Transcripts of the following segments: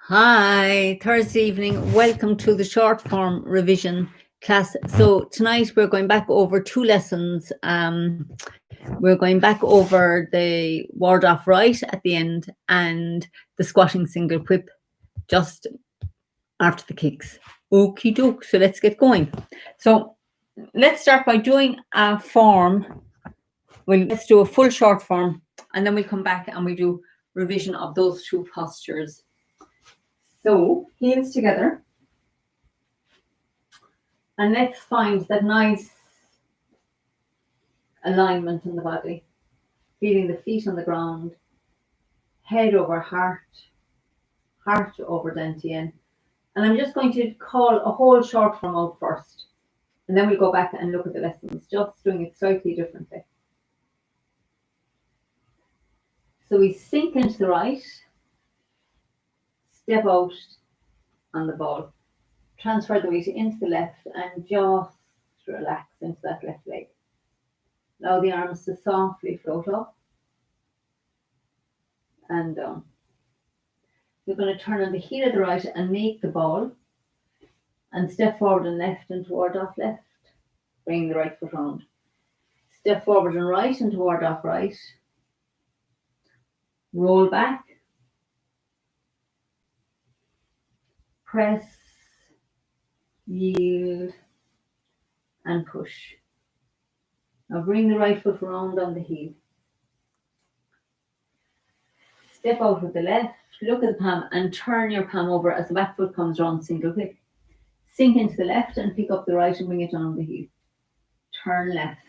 Hi, Thursday evening. Welcome to the short form revision class. So tonight we're going back over two lessons. We're going back over the ward off right at the end and the squatting single whip just after the kicks. Okie doke. So let's get going. So let's start by doing a form. Let's do a full short form and then we come back and we do revision of those two postures. So, heels together. And let's find that nice alignment in the body. Feeling the feet on the ground, head over heart, heart over dantian. And I'm just going to call a whole short form out first. And then we'll go back and look at the lessons, just doing it slightly differently. So we sink into the right, step out on the ball, transfer the weight into the left and just relax into that left leg. Allow the arms to softly float up and down. You're going to turn on the heel of the right and make the ball and step forward and left and toward off left. Bring the right foot round. Step forward and right and toward off right. Roll back. Press, yield, and push. Now bring the right foot round on the heel. Step out with the left, look at the palm and turn your palm over as the back foot comes round, single click. Sink into the left and pick up the right and bring it down the heel. Turn left.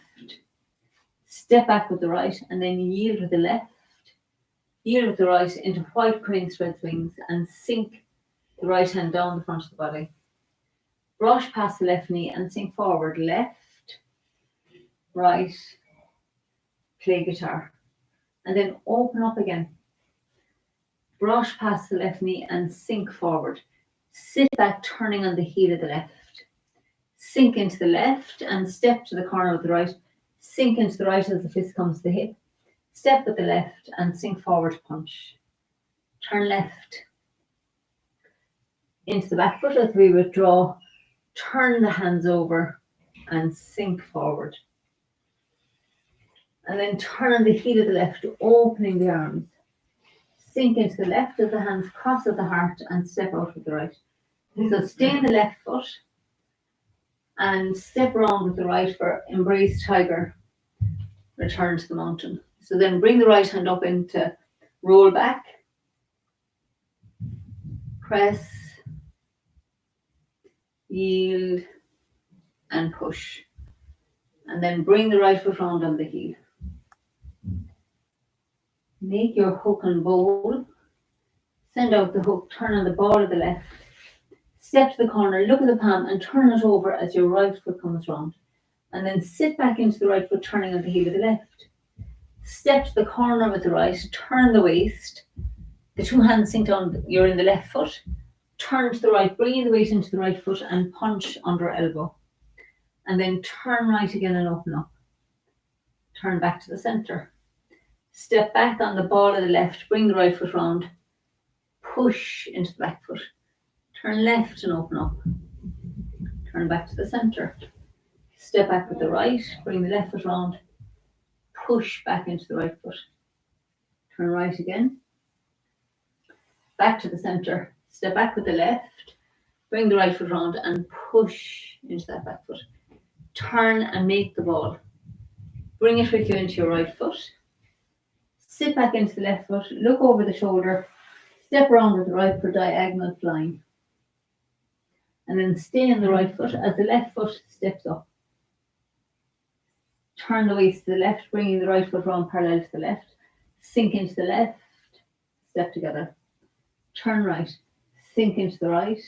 Step back with the right and then yield with the left. Yield with the right into white crane spread wings and sink the right hand down the front of the body. Brush past the left knee and sink forward. Left, right, play guitar. And then open up again. Brush past the left knee and sink forward. Sit back, turning on the heel of the left. Sink into the left and step to the corner of the right. Sink into the right as the fist comes to the hip. Step with the left and sink forward, punch. Turn left. Into the back foot as we withdraw. Turn the hands over and sink forward. And then turn on the heel of the left, opening the arms. Sink into the left as the hands cross at the heart and step out with the right. So stay in the left foot and step around with the right for embrace tiger, return to the mountain. So then bring the right hand up into roll back, press, yield, and push. And then bring the right foot round on the heel. Make your hook and bowl. Send out the hook, turn on the ball of the left. Step to the corner, look at the palm and turn it over as your right foot comes round. And then sit back into the right foot, turning on the heel of the left. Step to the corner with the right, turn the waist. The two hands sink down, you're in the left foot. Turn to the right, bringing the weight into the right foot and punch under elbow. And then turn right again and open up. Turn back to the center. Step back on the ball of the left, bring the right foot round. Push into the back foot. Turn left and open up. Turn back to the center. Step back with the right, bring the left foot round. Push back into the right foot. Turn right again. Back to the center. Step back with the left, bring the right foot round and push into that back foot. Turn and make the ball. Bring it with you into your right foot. Sit back into the left foot, look over the shoulder, step around with the right for diagonal flying. And then stay in the right foot as the left foot steps up. Turn the waist to the left, bringing the right foot round parallel to the left. Sink into the left, step together. Turn right, sink into the right,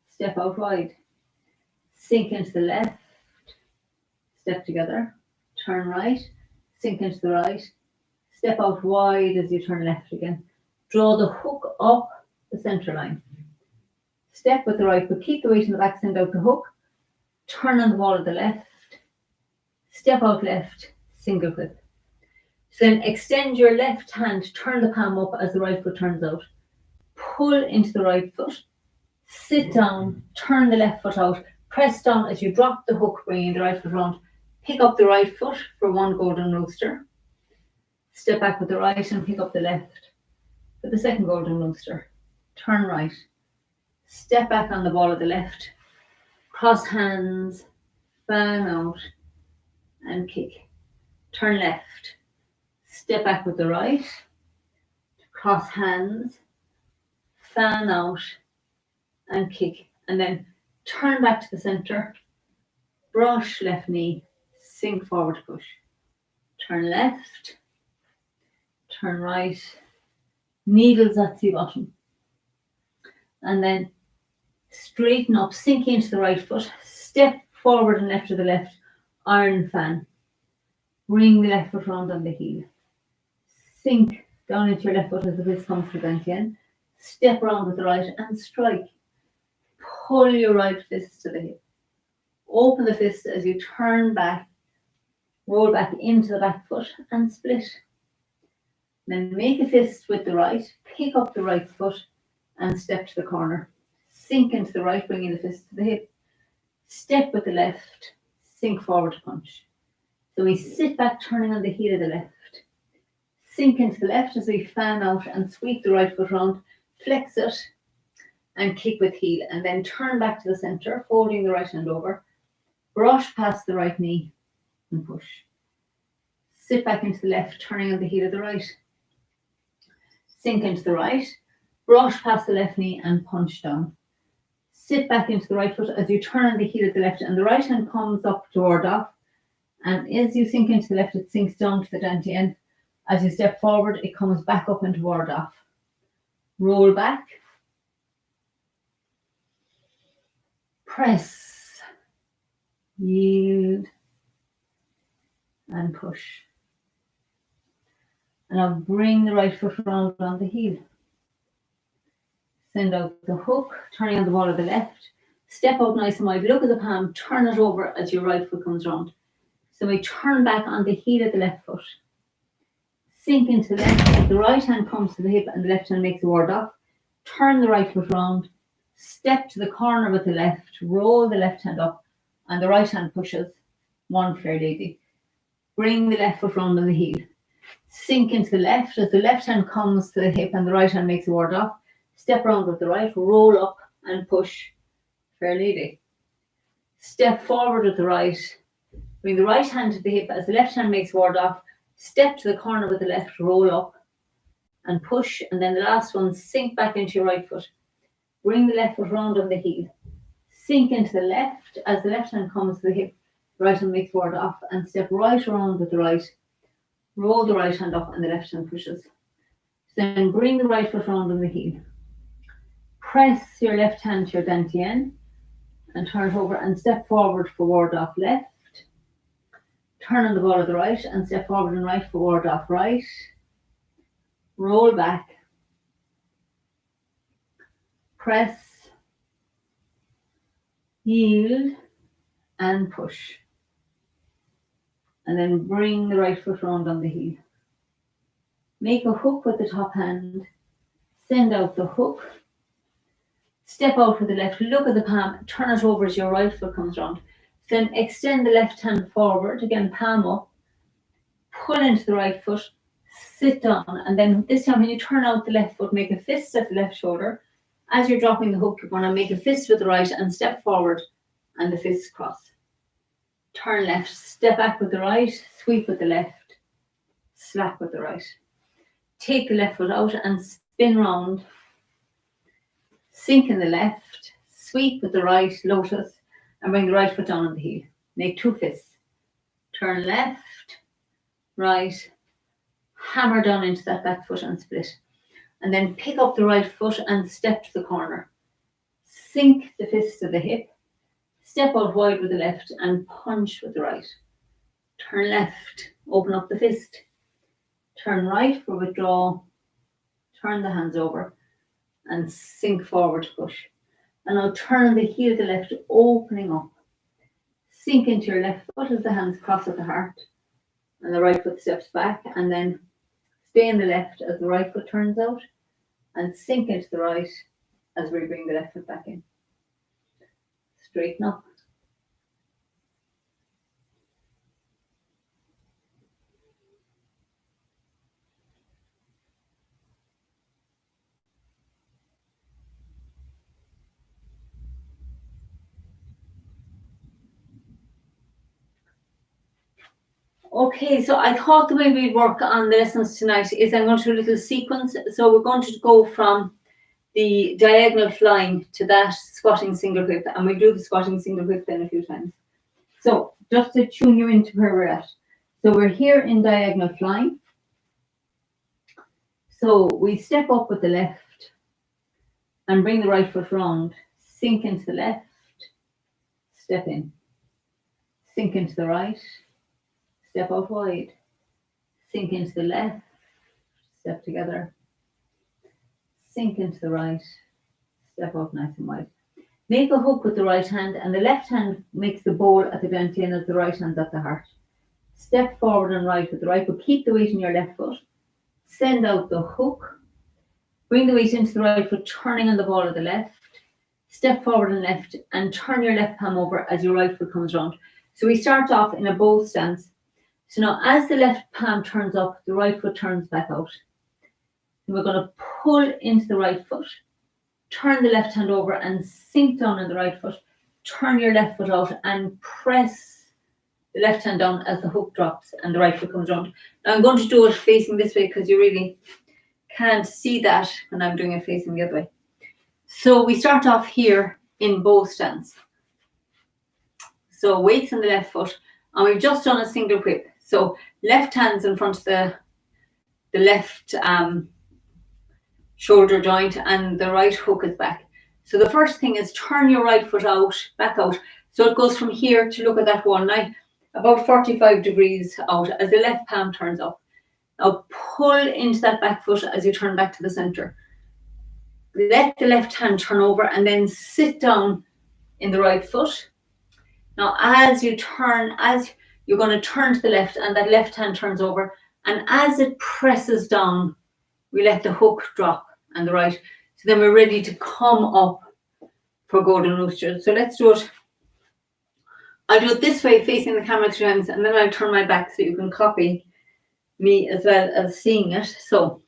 step out wide. Sink into the left, step together. Turn right, sink into the right, step out wide as you turn left again. Draw the hook up the center line. Step with the right, but keep the weight in the back, send out the hook. Turn on the ball of the left. Step out left, single whip. So then extend your left hand, turn the palm up as the right foot turns out. pull into the right foot, sit down, turn the left foot out, press down as you drop the hook, bringing the right foot round, pick up the right foot for one golden rooster, step back with the right and pick up the left for the second golden rooster, turn right, step back on the ball of the left, cross hands, fan out and kick, turn left, step back with the right, cross hands, fan out and kick, and then turn back to the center, brush left knee, sink forward, push, turn left, turn right, needles at sea bottom, and then straighten up, sink into the right foot, step forward and left to the left, iron fan, bring the left foot round on the heel, sink down into your left foot as the fist comes to the dantian, step around with the right and strike. Pull your right fist to the hip. Open the fist as you turn back, roll back into the back foot and split. Then make a fist with the right, pick up the right foot and step to the corner. Sink into the right, bringing the fist to the hip. Step with the left, sink forward to punch. So we sit back, turning on the heel of the left. Sink into the left as we fan out and sweep the right foot round, flex it and kick with heel, and then turn back to the center, folding the right hand over, brush past the right knee and push. Sit back into the left, turning on the heel of the right. Sink into the right, brush past the left knee and punch down. Sit back into the right foot as you turn on the heel of the left, and the right hand comes up toward off, and as you sink into the left, it sinks down to the dantian. As you step forward, it comes back up and toward off. Roll back, press, yield, and push. And I'll bring the right foot round on the heel. Send out the hook, turning on the ball of the left. Step out nice and wide. Look at the palm, turn it over as your right foot comes round. So we turn back on the heel of the left foot. Sink into the left as the right hand comes to the hip and the left hand makes a ward off. Turn the right foot round. Step to the corner with the left. Roll the left hand up and the right hand pushes. One fair lady. Bring the left foot round on the heel. Sink into the left as the left hand comes to the hip and the right hand makes a ward off. Step round with the right, roll up and push. Fair lady. Step forward with the right. Bring the right hand to the hip as the left hand makes ward off. Step to the corner with the left, roll up and push. And then the last one, sink back into your right foot. Bring the left foot round on the heel. Sink into the left as the left hand comes to the hip. The right hand makes ward off and step right around with the right. Roll the right hand up and the left hand pushes. Then bring the right foot round on the heel. Press your left hand to your dantian and turn it over and step forward for ward off left. Turn on the ball of the right and step forward and right for ward off right. Roll back. Press. Yield and push. And then bring the right foot round on the heel. Make a hook with the top hand. Send out the hook. Step out with the left. Look at the palm. Turn it over as your right foot comes round. Then extend the left hand forward. Again, palm up. Pull into the right foot. Sit down. And then this time when you turn out the left foot, make a fist at the left shoulder. As you're dropping the hook, you're going to make a fist with the right and step forward and the fists cross. Turn left. Step back with the right. Sweep with the left. Slap with the right. Take the left foot out and spin round. Sink in the left. Sweep with the right. Lotus. And bring the right foot down on the heel. Make two fists. Turn left, right, hammer down into that back foot and split. And then pick up the right foot and step to the corner. Sink the fist to the hip. Step out wide with the left and punch with the right. Turn left, open up the fist. Turn right for withdraw. Turn the hands over and sink forward to push. And now turn the heel of the left, opening up. Sink into your left foot as the hands cross at the heart. And the right foot steps back. And then stay in the left as the right foot turns out. and sink into the right as we bring the left foot back in. Straighten up. Okay, so I thought the way we'd work on the lessons tonight is I'm going to do a little sequence. So we're going to go from the diagonal flying to that squatting single whip, and we'll do the squatting single whip then a few times. So just to tune you into where we're at. So we're here in diagonal flying. So we step up with the left and bring the right foot round, sink into the left, step in, sink into the right, step out wide, sink into the left, step together, sink into the right, step out nice and wide. Make a hook with the right hand, and the left hand makes the bowl at the dantian as the right hand's at the heart. Step forward and right with the right foot. Keep the weight in your left foot. Send out the hook. Bring the weight into the right foot, turning on the ball of the left. Step forward and left, and turn your left palm over as your right foot comes round. So we start off in a bow stance. So now as the left palm turns up, the right foot turns back out. And we're going to pull into the right foot. Turn the left hand over and sink down on the right foot. Turn your left foot out and press the left hand down as the hook drops and the right foot comes round. Now I'm going to do it facing this way because you really can't see that when I'm doing it facing the other way. So we start off here in bow stance. So weights on the left foot, and we've just done a single whip. So left hand's in front of the left shoulder joint, and the right hook is back. So the first thing is turn your right foot out, back out. So it goes from here to look at that wall now, about 45 degrees out as the left palm turns up. Now pull into that back foot as you turn back to the center. Let the left hand turn over and then sit down in the right foot. Now as you turn, as you're going to turn to the left, and that left hand turns over, and as it presses down, we let the hook drop and the right. So then we're ready to come up for golden rooster. So let's do it. I'll do it this way, facing the camera 3 times, and then I'll turn my back so you can copy me as well as seeing it. So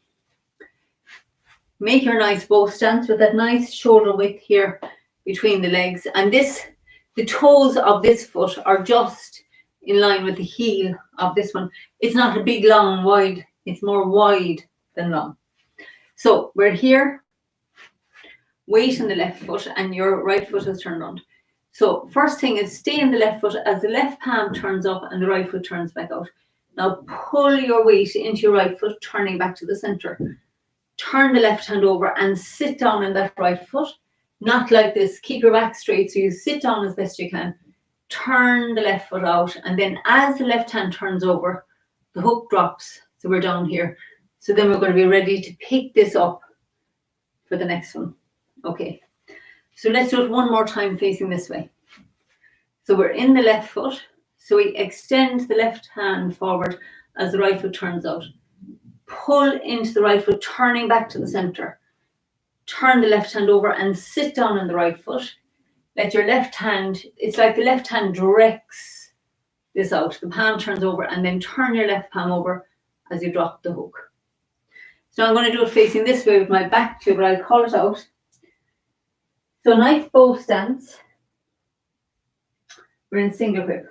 make your nice bow stance with that nice shoulder width here between the legs. And this, the toes of this foot are just in line with the heel of this one. It's not a big, long, wide. It's more wide than long. So we're here, weight on the left foot, and your right foot is turned on. So first thing is stay in the left foot as the left palm turns up and the right foot turns back out. Now pull your weight into your right foot, turning back to the center. Turn the left hand over and sit down in that right foot. Not like this. Keep your back straight so you sit down as best you can. Turn the left foot out, and then as the left hand turns over, the hook drops. So we're down here. So then we're going to be ready to pick this up for the next one. Okay. So let's do it one more time facing this way. So we're in the left foot. So we extend the left hand forward as the right foot turns out. Pull into the right foot, turning back to the center. Turn the left hand over and sit down on the right foot. Let your left hand, it's like the left hand directs this out. The palm turns over, and then turn your left palm over as you drop the hook. So I'm going to do it facing this way with my back to it, but I'll call it out. So nice bow stance. We're in single whip.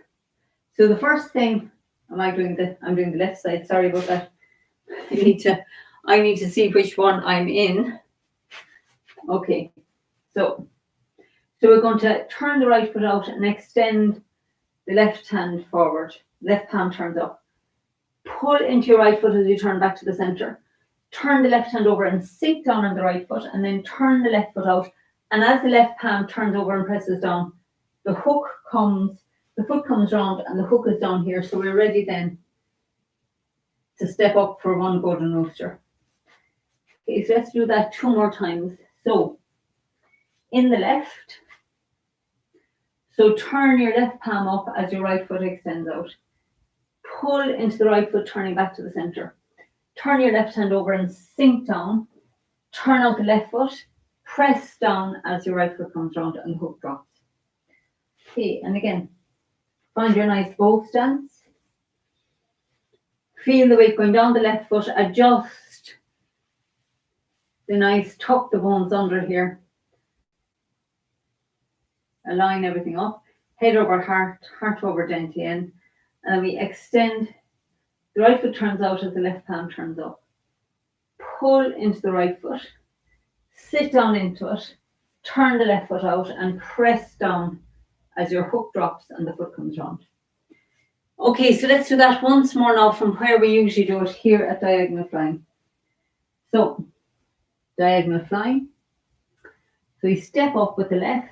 So the first thing, I'm doing the left side, sorry about that. I need to see which one I'm in. Okay, so we're going to turn the right foot out and extend the left hand forward. Left palm turns up. Pull into your right foot as you turn back to the center. Turn the left hand over and sink down on the right foot, and then turn the left foot out. And as the left palm turns over and presses down, the foot comes round and the hook is down here. So we're ready then to step up for one golden rooster. Okay, so let's do that 2 more times. So in the left, so turn your left palm up as your right foot extends out. Pull into the right foot, turning back to the center. Turn your left hand over and sink down. turn out the left foot, press down as your right foot comes round and the hook drops. Okay, and again, find your nice bow stance. Feel the weight going down the left foot, adjust the nice, tuck the bones under here. Align everything up, head over heart, heart over dantian, and then we extend. The right foot turns out as the left palm turns up. Pull into the right foot, sit down into it, turn the left foot out and press down as your hook drops and the foot comes round. Okay, so let's do that once more now from where we usually do it here at diagonal flying. So, diagonal flying. So you step up with the left,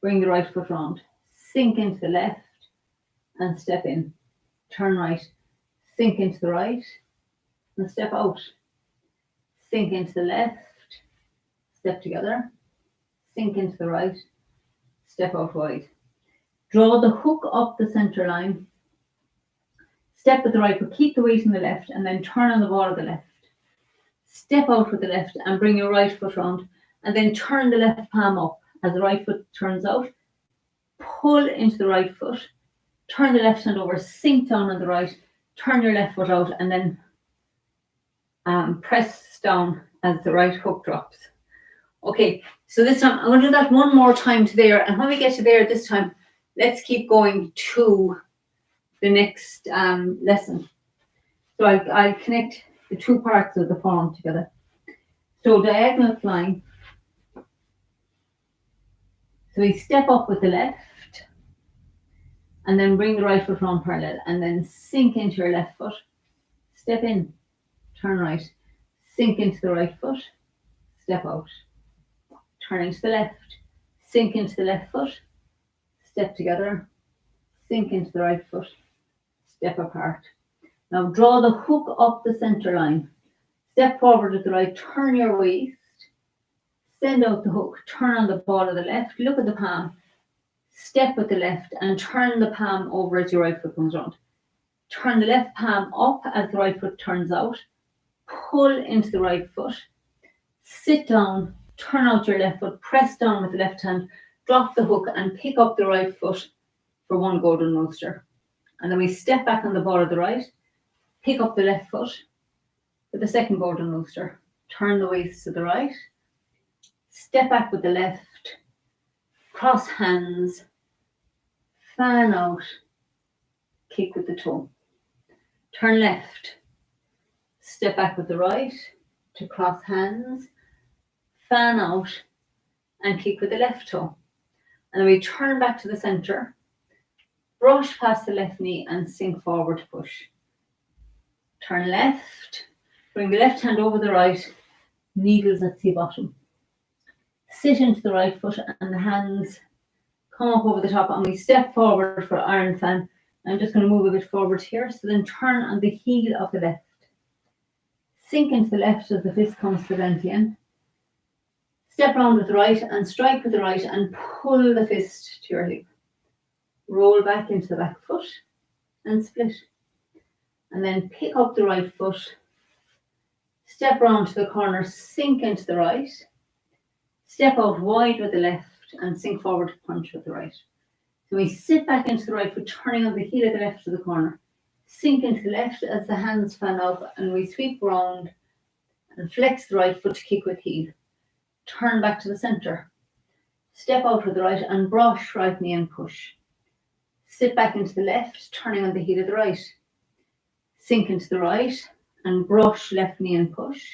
bring the right foot round, sink into the left and step in. Turn right, sink into the right and step out. Sink into the left, step together, sink into the right, step out wide. Draw the hook up the center line, step with the right foot, keep the weight in the left and then turn on the ball of the left. Step out with the left and bring your right foot round and then turn the left palm up as the right foot turns out. Pull into the right foot, turn the left hand over, sink down on the right, turn your left foot out and then press down as the right hook drops. Okay, so this time I'm going to do that one more time to there, and when we get to there this time, let's keep going to the next lesson. So I'll connect the two parts of the form together. So diagonal flying. So we step up with the left and then bring the right foot round parallel and then sink into your left foot. Step in, turn right, sink into the right foot, step out. Turn into the left, sink into the left foot, step together, sink into the right foot, step apart. Now draw the hook up the center line. Step forward with the right, turn your waist, send out the hook, turn on the ball of the left, look at the palm, step with the left and turn the palm over as your right foot comes round. Turn the left palm up as the right foot turns out, pull into the right foot, sit down, turn out your left foot, press down with the left hand, drop the hook and pick up the right foot for one golden rooster. And then we step back on the ball of the right, pick up the left foot for the second golden rooster. Turn the waist to the right, step back with the left, cross hands, fan out, kick with the toe. Turn left, step back with the right to cross hands, fan out and kick with the left toe. And then we turn back to the center, brush past the left knee and sink forward to push. Turn left, bring the left hand over the right, needles at sea bottom. Sit into the right foot and the hands come up over the top and we step forward for iron fan. I'm just going to move a bit forward here. So then turn on the heel of the left. Sink into the left as the fist comes to the dantian. Step round with the right and strike with the right and pull the fist to your hip. Roll back into the back foot and split. And then pick up the right foot. Step round to the corner, sink into the right. Step out wide with the left and sink forward to punch with the right. So we sit back into the right foot, turning on the heel of the left to the corner. Sink into the left as the hands fan up and we sweep round and flex the right foot to kick with heel. Turn back to the center. Step out with the right and brush right knee and push. Sit back into the left, turning on the heel of the right. Sink into the right and brush left knee and push.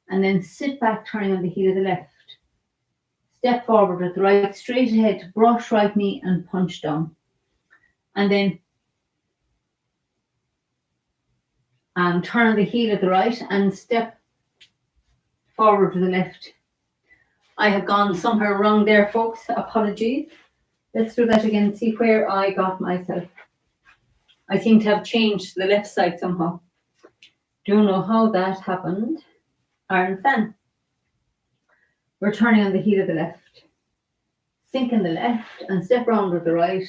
And then sit back, turning on the heel of the left. Step forward with the right, straight ahead, brush right knee and punch down. And then turn on the heel of the right and step forward with the left. I have gone somewhere wrong there, folks. Apologies. Let's do that again and see where I got myself. I seem to have changed to the left side somehow. Don't know how that happened. Iron fan. We're turning on the heel of the left. Sink in the left and step round with the right.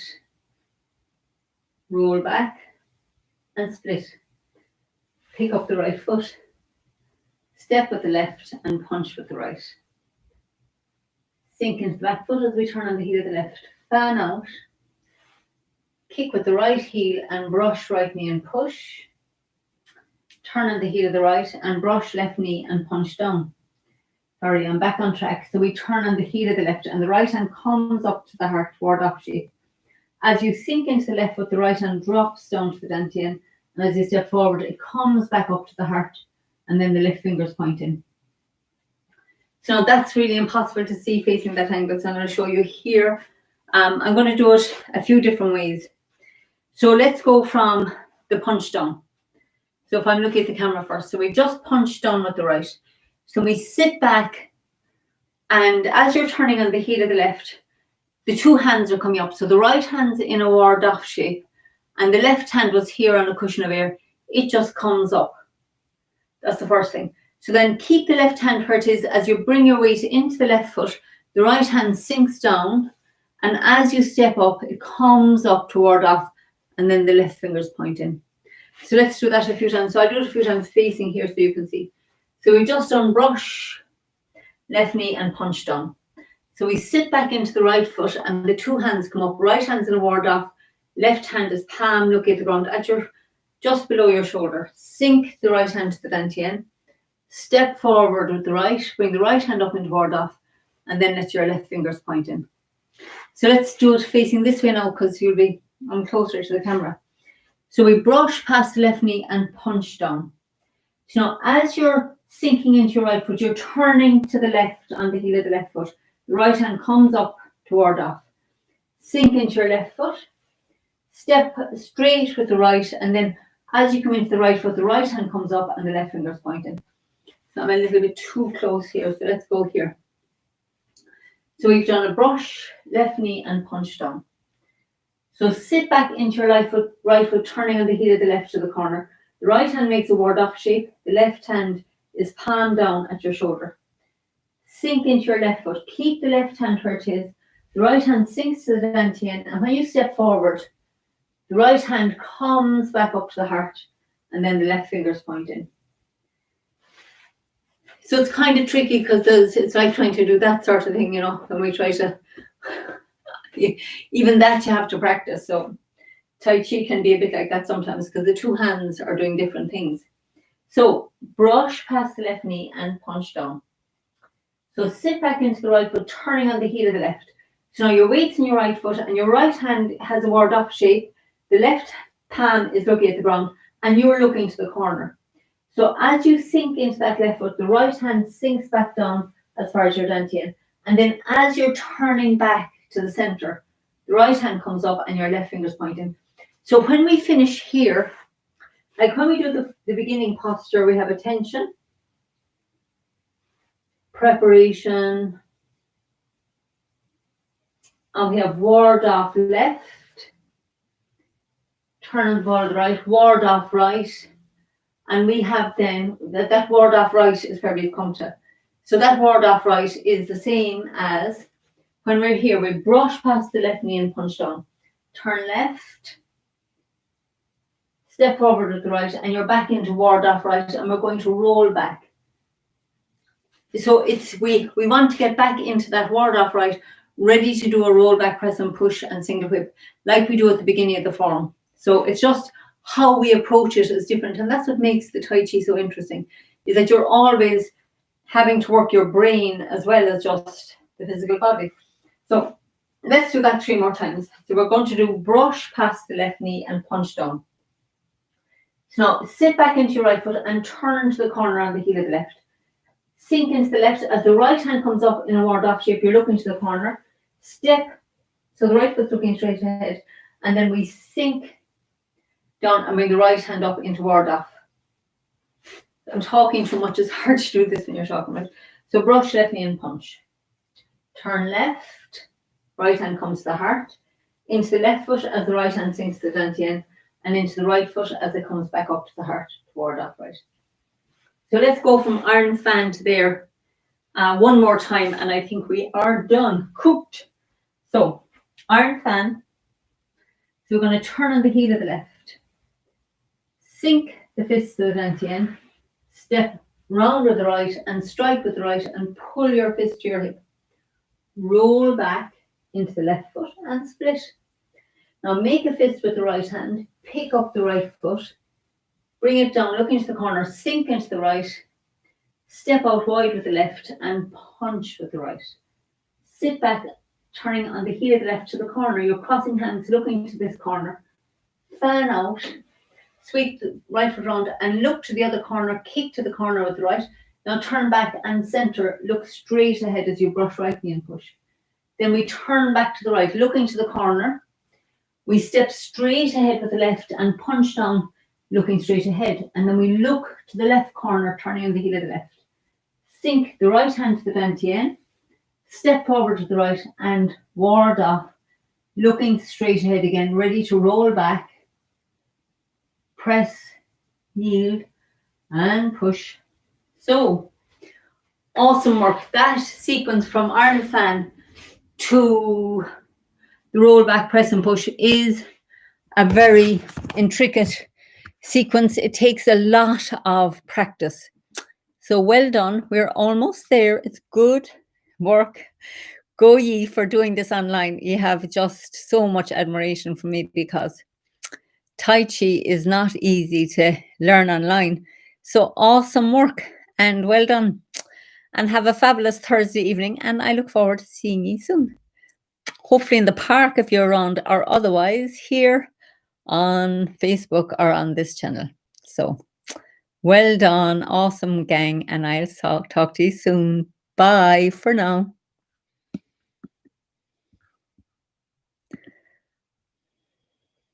Roll back and split. Pick up the right foot. step with the left and punch with the right. Sink into the back foot as we turn on the heel of the left. Fan out. Kick with the right heel and brush right knee and push. Turn on the heel of the right and brush left knee and punch down. Sorry, I'm back on track. So we turn on the heel of the left and the right hand comes up to the heart toward off shape. As you sink into the left foot, the right hand drops down to the dantian, and as you step forward, it comes back up to the heart, and then the left fingers point in. So that's really impossible to see facing that angle, so I'm going to show you here. I'm going to do it a few different ways. So let's go from the punch down. So if I'm looking at the camera first, so we just punch down with the right. So we sit back, and as you're turning on the heel of the left, the two hands are coming up. So the right hand's in a ward-off shape, and the left hand was here on a cushion of air. It just comes up. That's the first thing. So then keep the left hand where it is. As you bring your weight into the left foot, the right hand sinks down, and as you step up, it comes up toward off, and then the left fingers point in. So let's do that a few times. So I'll do it a few times facing here so you can see. So we just done brush, left knee, and punch down. So we sit back into the right foot and the two hands come up. Right hand's in a ward off. Left hand is palm looking at the ground at your just below your shoulder. Sink the right hand to the dantian. Step forward with the right. Bring the right hand up into ward off, and then let your left fingers point in. So let's do it facing this way now because you'll be closer to the camera. So we brush past the left knee and punch down. So now as you're sinking into your right foot, you're turning to the left on the heel of the left foot. The right hand comes up toward off. Sink into your left foot. Step straight with the right, and then as you come into the right foot, the right hand comes up and the left finger's pointing. So I'm a little bit too close here, so let's go here. So we've done a brush, left knee, and punch down. So sit back into your right foot, turning on the heel of the left to the corner. The right hand makes a ward-off shape. The left hand is palm down at your shoulder. Sink into your left foot. Keep the left hand where it is. The right hand sinks to the dantian, and when you step forward, the right hand comes back up to the heart, and then the left fingers point in. So it's kind of tricky because it's like trying to do that sort of thing, you know, when we try to, even that you have to practice. So Tai Chi can be a bit like that sometimes because the two hands are doing different things. So brush past the left knee and punch down. So sit back into the right foot, turning on the heel of the left. So now your weight's in your right foot and your right hand has a ward-off shape. The left palm is looking at the ground and you're looking to the corner. So as you sink into that left foot, the right hand sinks back down as far as your dantian. And then as you're turning back to the center, the right hand comes up and your left finger's pointing. So when we finish here, like when we do the beginning posture, we have attention, preparation, and we have ward off left, turn on the ball to the right, ward off right, and we have then that ward off right is where we've come to. So that ward off right is the same as when we're here, we brush past the left knee and punch down. Turn left, step forward with the right, and you're back into ward off right, and we're going to roll back. So it's we want to get back into that ward off right, ready to do a roll back press and push and single whip, like we do at the beginning of the form. So it's just how we approach it is different, and that's what makes the Tai Chi so interesting, is that you're always having to work your brain as well as just the physical body. So let's do that 3 more times. So we're going to do brush past the left knee and punch down. So now sit back into your right foot and turn to the corner on the heel of the left. Sink into the left. As the right hand comes up in a ward-off shape, you're looking to the corner. Step, so the right foot's looking straight ahead, and then we sink down and bring the right hand up into ward-off. I'm talking too much. It's hard to do this when you're talking about. So brush left knee and punch. Turn left. Right hand comes to the heart. Into the left foot as the right hand sinks to the dantian, and into the right foot as it comes back up to the heart toward upright. So let's go from iron fan to there one more time, and I think we are done, cooked. So iron fan. So we're going to turn on the heel of the left. Sink the fists to the dantian. Step round with the right and strike with the right and pull your fist to your hip. Roll back into the left foot and split. Now make a fist with the right hand, pick up the right foot, bring it down, look into the corner, sink into the right, step out wide with the left and punch with the right. Sit back, turning on the heel of the left to the corner. You're crossing hands, looking to this corner. Fan out, sweep the right foot round and look to the other corner, kick to the corner with the right. Now turn back and center, look straight ahead as you brush right knee and push. Then we turn back to the right, looking to the corner. We step straight ahead with the left and punch down, looking straight ahead. And then we look to the left corner, turning on the heel of the left. Sink the right hand to the dantian, step forward to the right and ward off, looking straight ahead again, ready to roll back, press, yield, and push. So, awesome work. That sequence from Arnold Fan to the roll back, press and push is a very intricate sequence. It takes a lot of practice. So well done. We're almost there. It's good work. Go ye for doing this online. You have just so much admiration for me because Tai Chi is not easy to learn online. So awesome work and well done. And have a fabulous Thursday evening. And I look forward to seeing you soon. Hopefully in the park if you're around, or otherwise here on Facebook or on this channel. So well done, awesome gang, and I'll talk to you soon. Bye for now.